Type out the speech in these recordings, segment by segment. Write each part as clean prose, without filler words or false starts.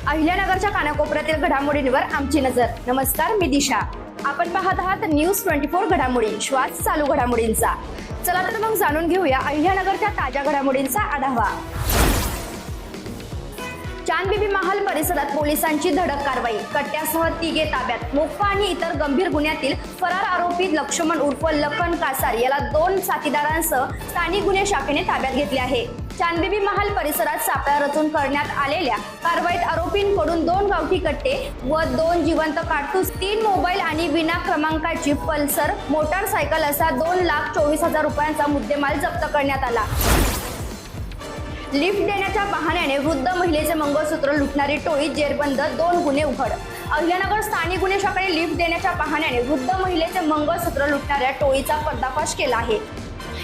अहिल्यानगरच्या कानाकोपऱ्यातील घडामोडींवर आमची नजर। नमस्कार, मी दिशा। आपण पाहत आहात न्यूज 24 घडामोडी, श्वास चालू घडामोडींचा। चला तर मग जाणून घेऊया अहिल्यानगरच्या ताज्या घडामोडींचा आढावा। चांदबिबी महाल परिसरात पोलिसांची धडक कारवाई, कट्ट्यासह तिघे ताब्यात। मोफा आणि इतर गंभीर गुन्ह्यातील फरार आरोपी लक्ष्मण उर्फ लखन कासार याला 2 साथीदारांसह स्थानिक गुन्हे शाखेने ताब्यात घेतले आहे। चांदबिबी महाल परिसरात सापळा रचून करण्यात आलेल्या कारवाईत आरोपींकडून 2 गावठी कट्टे व 2 जिवंत काडतूस, 3 मोबाईल आणि विना क्रमांकाची पल्सर मोटारसायकल असा 2,24,000 रुपयांचा मुद्देमाल जप्त करण्यात आला। लिफ्ट देण्याच्या बहाण्याने वृद्ध महिलेचे मंगळसूत्र लुटणारी टोळी जेरबंद, 2 गुन्हे उघड। अहिल्यानगर स्थानिक गुन्हे शाखेने लिफ्ट देण्याच्या बहाण्याने वृद्ध महिलेचे मंगळसूत्र लुटणाऱ्या टोळीचा पर्दाफाश केला आहे।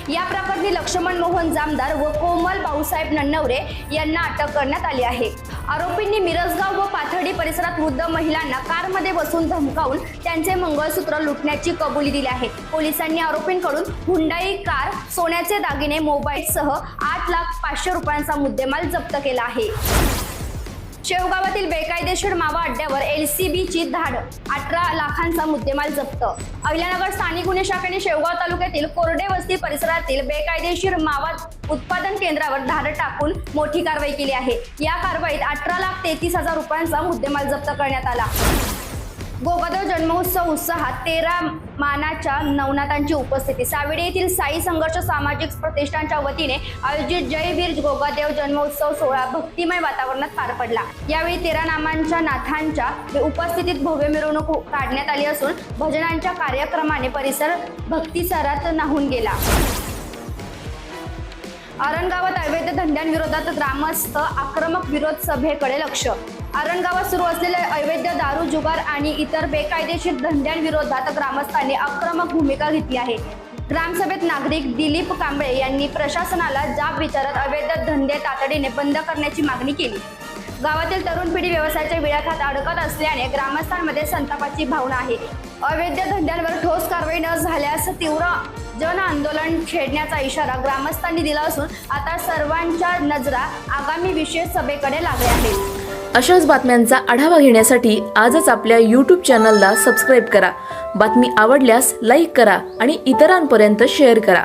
या प्रकरणी लक्ष्मण मोहन जामदार व कोमल भाऊसाहेब नन्नवरे यांना अटक करण्यात आली आहे। आरोपींनी मिरजगाव व पाथर्डी परिसरात वृद्ध महिलांना कारमध्ये बसून धमकावून त्यांचे मंगळसूत्र लुटण्याची कबुली दिली आहे। पोलिसांनी आरोपींकडून हुंडाई कार, सोन्याचे दागिने, मोबाईलसह 8,05,000 रुपयांचा मुद्देमाल जप्त केला आहे। शेवगावातील बेकायदेशीर मावा अड्ड्यावर LCBची धाड, 18 लाखांचा मुद्देमाल जप्त। अहिल्यानगर स्थानिक गुन्हे शाखेने शेवगाव तालुक्यातील कोरडे वस्ती परिसरातील बेकायदेशीर मावा उत्पादन केंद्रावर धाड टाकून मोठी कारवाई केली आहे। या कारवाईत 18,33,000 रुपयांचा मुद्देमाल जप्त करण्यात आला। गोगादेव जन्मोत्सव उत्साहात, 13 मानाच्या नवनाथांची उपस्थिती। सावेडी येथील साई संघर्ष सामाजिक प्रतिष्ठानच्या वतीने आयोजित जय वीर गोगादेव जन्मोत्सव सोहळा भक्तिमय वातावरणात पार पडला। यावेळी 13 नामांच्या नाथांच्या उपस्थितीत भव्य मिरवणूक काढण्यात आली असून भजनांच्या कार्यक्रमाने परिसर भक्तिसारात न्हाऊन गेला। आरणगावात अवैध धंद्यांविरोधात ग्रामस्थ आक्रमक विरोध सभेकडे लक्ष। आरणगावात सुरू असलेले अवैध दारू, जुगार आणि इतर बेकायदेशीर धंद्यांविरोधात ग्रामस्थांनी आक्रमक भूमिका घेतली आहे। ग्रामसभेत नागरिक दिलीप कांबळे यांनी प्रशासनाला जाब विचारत अवैध धंदे तातडीने बंद करण्याची मागणी केली। गावातील तरुण पिढी व्यवसायाच्या विळख्यात अडकत असल्याने ग्रामस्थांमध्ये संतापाची भावना आहे। अवैध धंद्यांवर ठोस कारवाई न झाल्यास तीव्र जन आंदोलन छेडण्याचा इशारा ग्रामस्थांनी दिला असून आता सर्वांच्या नजरा आगामी विशेष सभेकडे लागल्या आहेत। अशाच बातम्यांचा आढावा घेण्यासाठी आजच आपल्या YouTube चॅनलला सबस्क्राईब करा। बातमी आवडल्यास लाईक करा आणि इतरांपर्यंत शेअर करा।